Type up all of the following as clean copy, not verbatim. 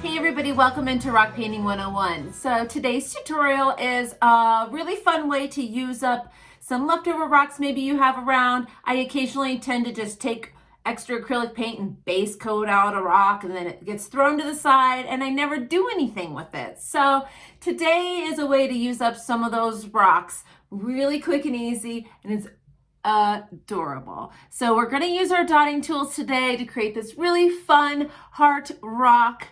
Hey everybody, welcome into Rock Painting 101. So today's tutorial is a really fun way to use up some leftover rocks maybe you have around. I occasionally tend to just take extra acrylic paint and base coat out a rock and then it gets thrown to the side and I never do anything with it. So today is a way to use up some of those rocks really quick and easy, and it's adorable. So we're going to use our dotting tools today to create this really fun heart rock,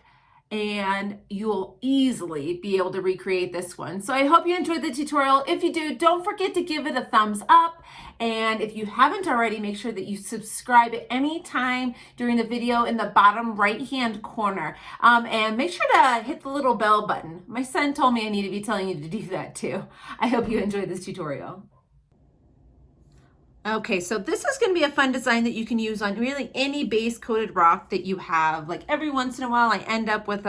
and you'll easily be able to recreate this one. So I hope you enjoyed the tutorial. If you do, don't forget to give it a thumbs up. And if you haven't already, make sure that you subscribe at any time during the video in the bottom right-hand corner. And make sure to hit the little bell button. My son told me I need to be telling you to do that too. I hope you enjoyed this tutorial. Okay, so this is going to be a fun design that you can use on really any base coated rock that you have. Like every once in a while I end up with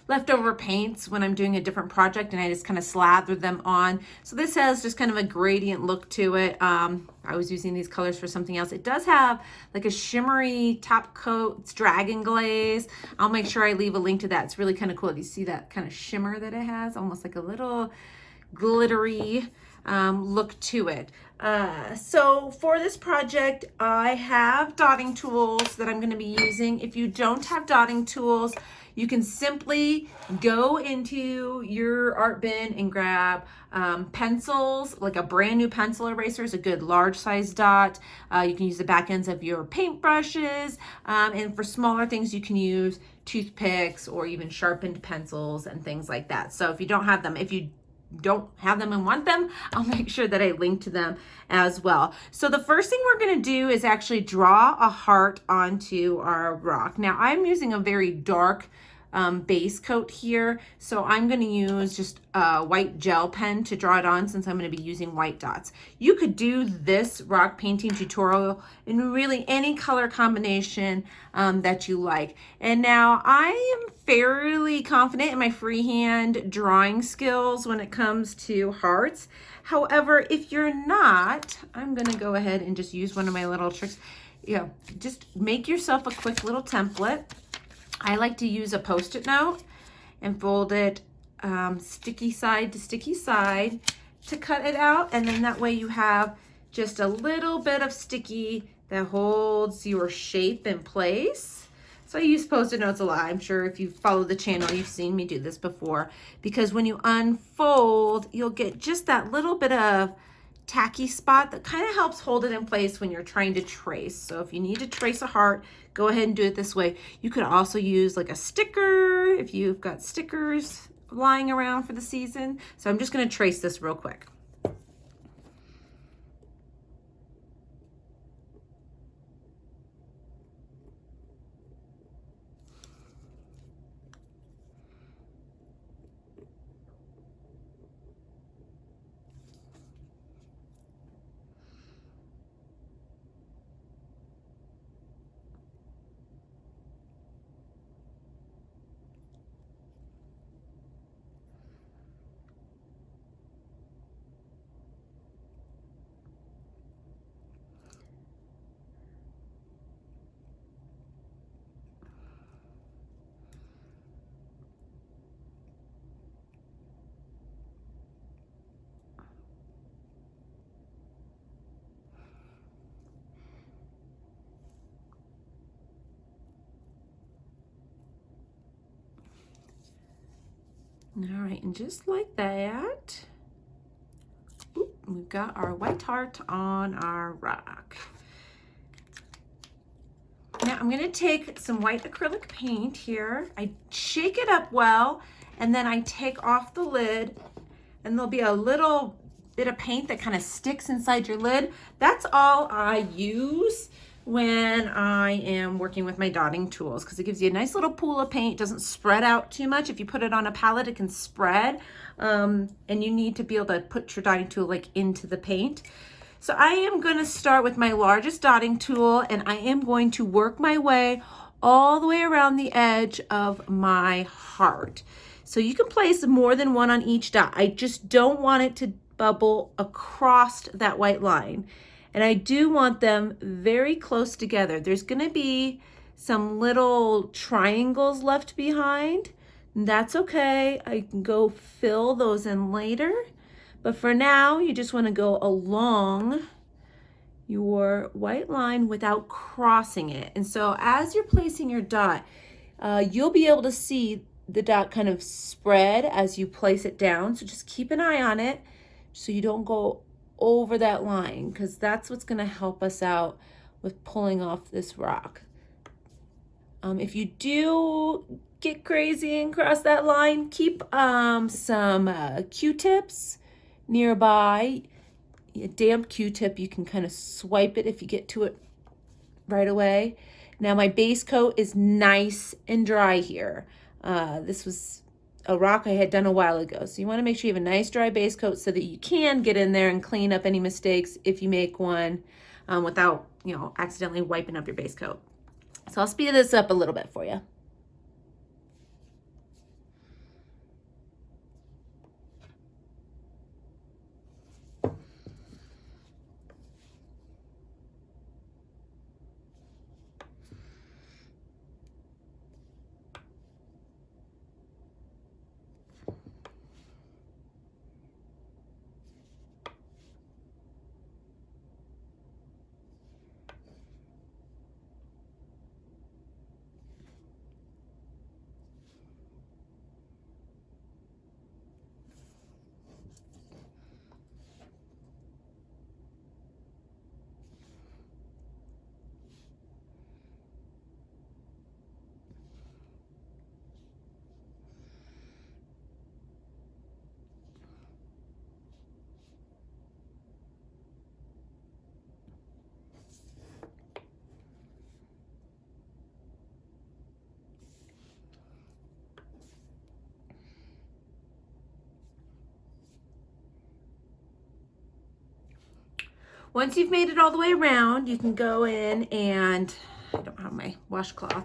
leftover paints when I'm doing a different project and I just kind of slather them on. So this has just kind of a gradient look to it. I was using these colors for something else. It does have like a shimmery top coat. It's dragon glaze. I'll make sure I leave a link to that. It's really kind of cool. Do you see that kind of shimmer that it has? Almost like a little glittery look to it. So for this project, I have dotting tools that I'm going to be using. If you don't have dotting tools, you can simply go into your art bin and grab pencils, like a brand new pencil eraser is a good large size dot. You can use the back ends of your paint brushes, and for smaller things you can use toothpicks or even sharpened pencils and things like that. So if you don't have them, and want them, I'll make sure that I link to them as well. So the first thing we're going to do is actually draw a heart onto our rock. Now I'm using a very dark base coat here, so I'm going to use just a white gel pen to draw it on since I'm going to be using white dots. You could do this rock painting tutorial in really any color combination that you like. And now I am fairly confident in my freehand drawing skills when it comes to hearts. However, if you're not, I'm going to go ahead and just use one of my little tricks. Just make yourself a quick little template. I like to use a Post-it note and fold it sticky side to sticky side to cut it out, and then that way you have just a little bit of sticky that holds your shape in place. So I use Post-it notes a lot. I'm sure if you follow the channel, you've seen me do this before, because when you unfold, you'll get just that little bit of tacky spot that kind of helps hold it in place when you're trying to trace. So if you need to trace a heart, go ahead and do it this way. You could also use like a sticker if you've got stickers lying around for the season. So I'm just going to trace this real quick. All right, and just like that, we've got our white heart on our rock. Now I'm going to take some white acrylic paint here. I shake it up well, and then I take off the lid, and there'll be a little bit of paint that kind of sticks inside your lid. That's all I use when I am working with my dotting tools, because it gives you a nice little pool of paint. It doesn't spread out too much. If you put it on a palette, it can spread, and you need to be able to put your dotting tool like into the paint. So I am going to start with my largest dotting tool, and I am going to work my way all the way around the edge of my heart. So you can place more than one on each dot. I just don't want it to bubble across that white line. And I do want them very close together. There's going to be some little triangles left behind That's okay. I can go fill those in later. But for now, you just want to go along your white line without crossing it. And so as you're placing your dot, you'll be able to see the dot kind of spread as you place it down. So just keep an eye on it so you don't go over that line, because that's what's going to help us out with pulling off this rock. If you do get crazy and cross that line, keep some Q-tips nearby. A damp Q-tip, you can kind of swipe it if you get to it right away. Now my base coat is nice and dry here. This was a rock I had done a while ago. So you want to make sure you have a nice dry base coat so that you can get in there and clean up any mistakes if you make one without, accidentally wiping up your base coat. So I'll speed this up a little bit for you. Once you've made it all the way around, you can go in and, I don't have my washcloth,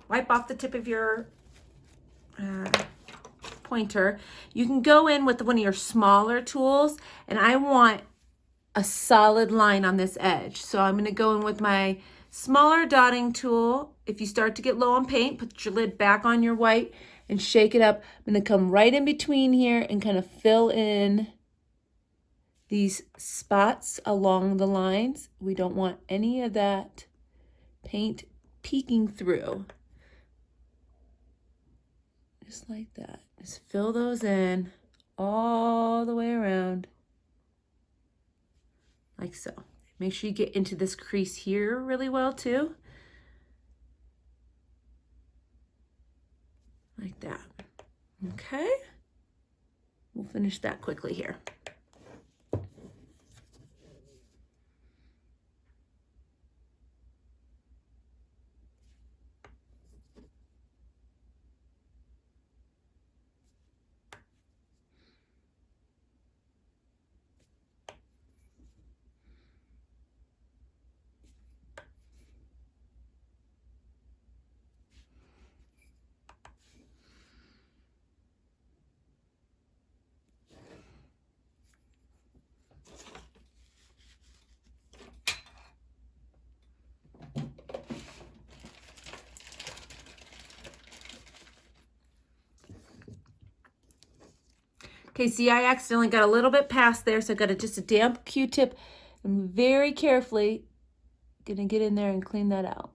wipe off the tip of your pointer. You can go in with one of your smaller tools, and I want a solid line on this edge. So I'm going to go in with my smaller dotting tool. If you start to get low on paint, put your lid back on your white and shake it up. I'm going to come right in between here and kind of fill in these spots along the lines. We don't want any of that paint peeking through. Just like that. Just fill those in all the way around. Like so. Make sure you get into this crease here really well too. Like that. Okay. We'll finish that quickly here. Okay, see, I accidentally got a little bit past there, so I got just a damp Q-tip. I'm very carefully gonna get in there and clean that out.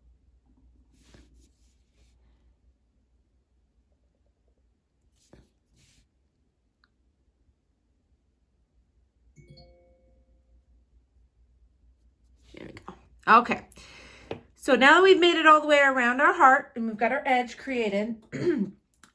There we go. Okay, so now that we've made it all the way around our heart and we've got our edge created,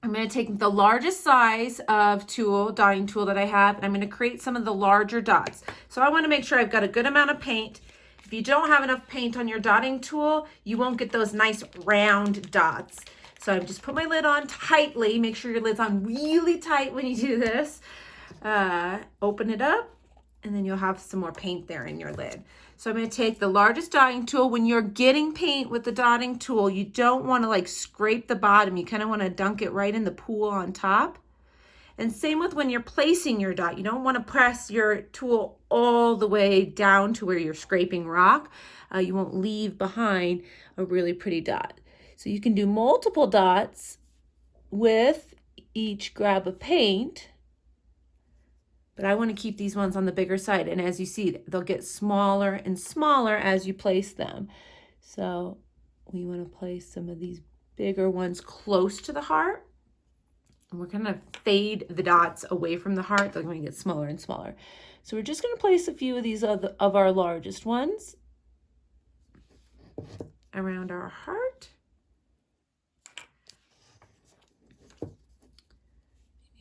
I'm going to take the largest size of dotting tool that I have, and I'm going to create some of the larger dots. So I want to make sure I've got a good amount of paint. If you don't have enough paint on your dotting tool, you won't get those nice round dots. So I just put my lid on tightly. Make sure your lid's on really tight when you do this. Open it up, and then you'll have some more paint there in your lid. So I'm going to take the largest dotting tool. When you're getting paint with the dotting tool, you don't want to like scrape the bottom. You kind of want to dunk it right in the pool on top. And same with when you're placing your dot. You don't want to press your tool all the way down to where you're scraping rock. You won't leave behind a really pretty dot. So you can do multiple dots with each grab a paint, but I want to keep these ones on the bigger side. And as you see, they'll get smaller and smaller as you place them. So we want to place some of these bigger ones close to the heart. And we're going to fade the dots away from the heart. They're going to get smaller and smaller. So we're just going to place a few of these of our largest ones around our heart.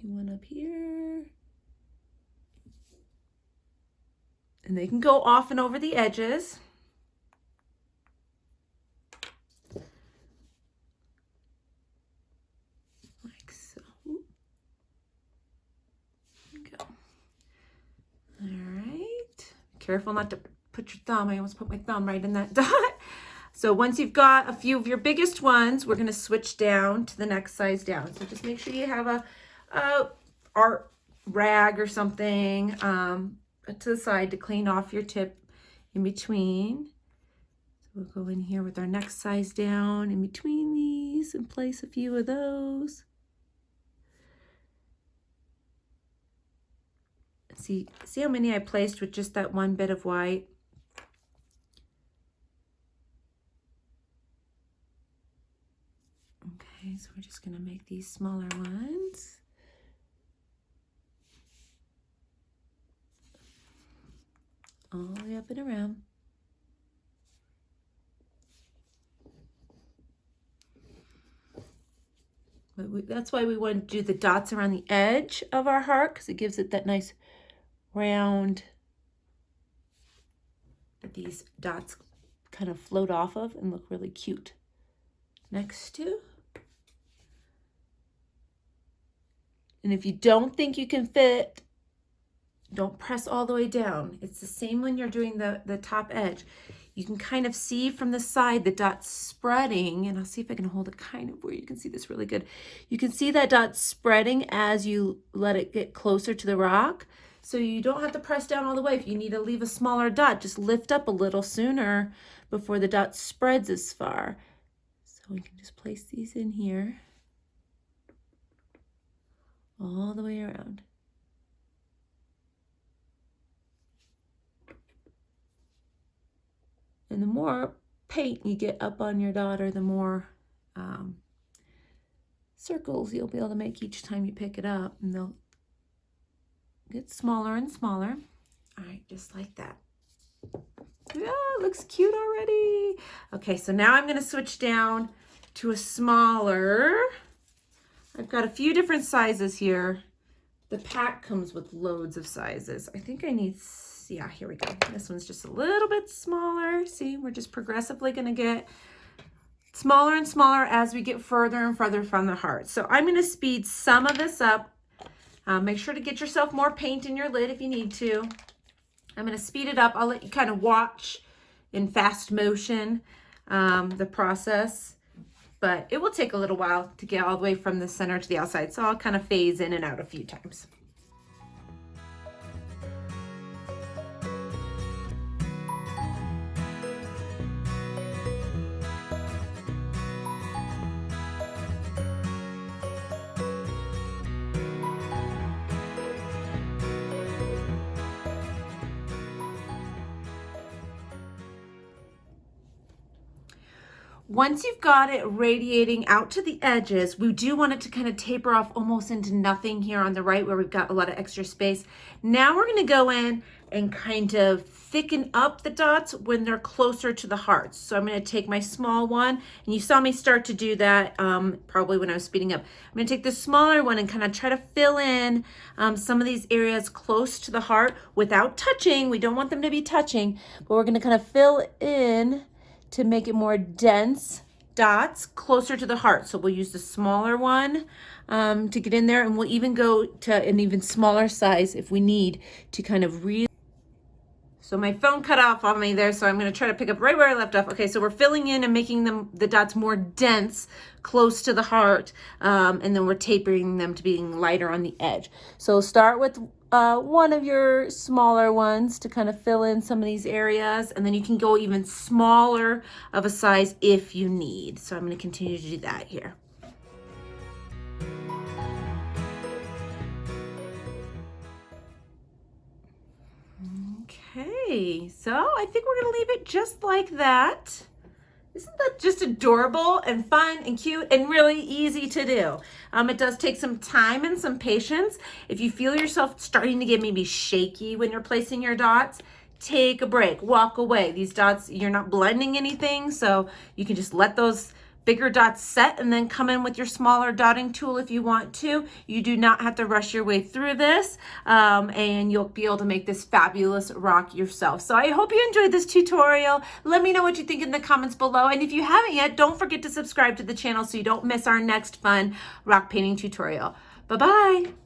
Maybe one up here. And they can go off and over the edges. Like so. There we go. All right. Careful not to put your thumb. I almost put my thumb right in that dot. So once you've got a few of your biggest ones, we're going to switch down to the next size down. So just make sure you have a art rag or something to the side to clean off your tip in between. So we'll go in here with our next size down in between these and place a few of those. See how many I placed with just that one bit of white? Okay, so we're just going to make these smaller ones. All the way up and around. But that's why we want to do the dots around the edge of our heart, because it gives it that nice round that these dots kind of float off of and look really cute next to. And if you don't think you can fit, don't press all the way down. It's the same when you're doing the top edge. You can kind of see from the side the dot spreading, and I'll see if I can hold it kind of where you can see this really good. You can see that dot spreading as you let it get closer to the rock. So you don't have to press down all the way. If you need to leave a smaller dot, just lift up a little sooner before the dot spreads as far. So we can just place these in here all the way around. And the more paint you get up on your dot, or the more circles you'll be able to make each time you pick it up, and they'll get smaller and smaller. All right, just like that. Yeah, it looks cute already. Okay, so now I'm going to switch down to a smaller. I've got a few different sizes here. The pack comes with loads of sizes. I think I need, yeah, here we go. This one's just a little bit smaller. See, we're just progressively going to get smaller and smaller as we get further and further from the heart. So I'm going to speed some of this up. Make sure to get yourself more paint in your lid if you need to. I'm going to speed it up. I'll let you kind of watch in fast motion the process, but it will take a little while to get all the way from the center to the outside. So I'll kind of phase in and out a few times. Once you've got it radiating out to the edges, we do want it to kind of taper off almost into nothing here on the right where we've got a lot of extra space. Now we're going to go in and kind of thicken up the dots when they're closer to the hearts. So I'm going to take my small one, and you saw me start to do that probably when I was speeding up. I'm going to take the smaller one and kind of try to fill in some of these areas close to the heart without touching. We don't want them to be touching, but we're going to kind of fill in to make it more dense dots closer to the heart. So we'll use the smaller one to get in there, and we'll even go to an even smaller size if we need to kind of So my phone cut off on me there, so I'm going to try to pick up right where I left off. Okay, so we're filling in and making the dots more dense close to the heart, and then we're tapering them to being lighter on the edge. So start with one of your smaller ones to kind of fill in some of these areas, and then you can go even smaller of a size if you need. So I'm going to continue to do that here. Okay, so I think we're gonna leave it just like that. Isn't that just adorable and fun and cute and really easy to do? It does take some time and some patience. If you feel yourself starting to get maybe shaky when you're placing your dots, take a break, walk away. These dots, you're not blending anything, so you can just let those bigger dots set and then come in with your smaller dotting tool if you want to. You do not have to rush your way through this, and you'll be able to make this fabulous rock yourself. So I hope you enjoyed this tutorial. Let me know what you think in the comments below, and if you haven't yet, don't forget to subscribe to the channel so you don't miss our next fun rock painting tutorial. Bye-bye.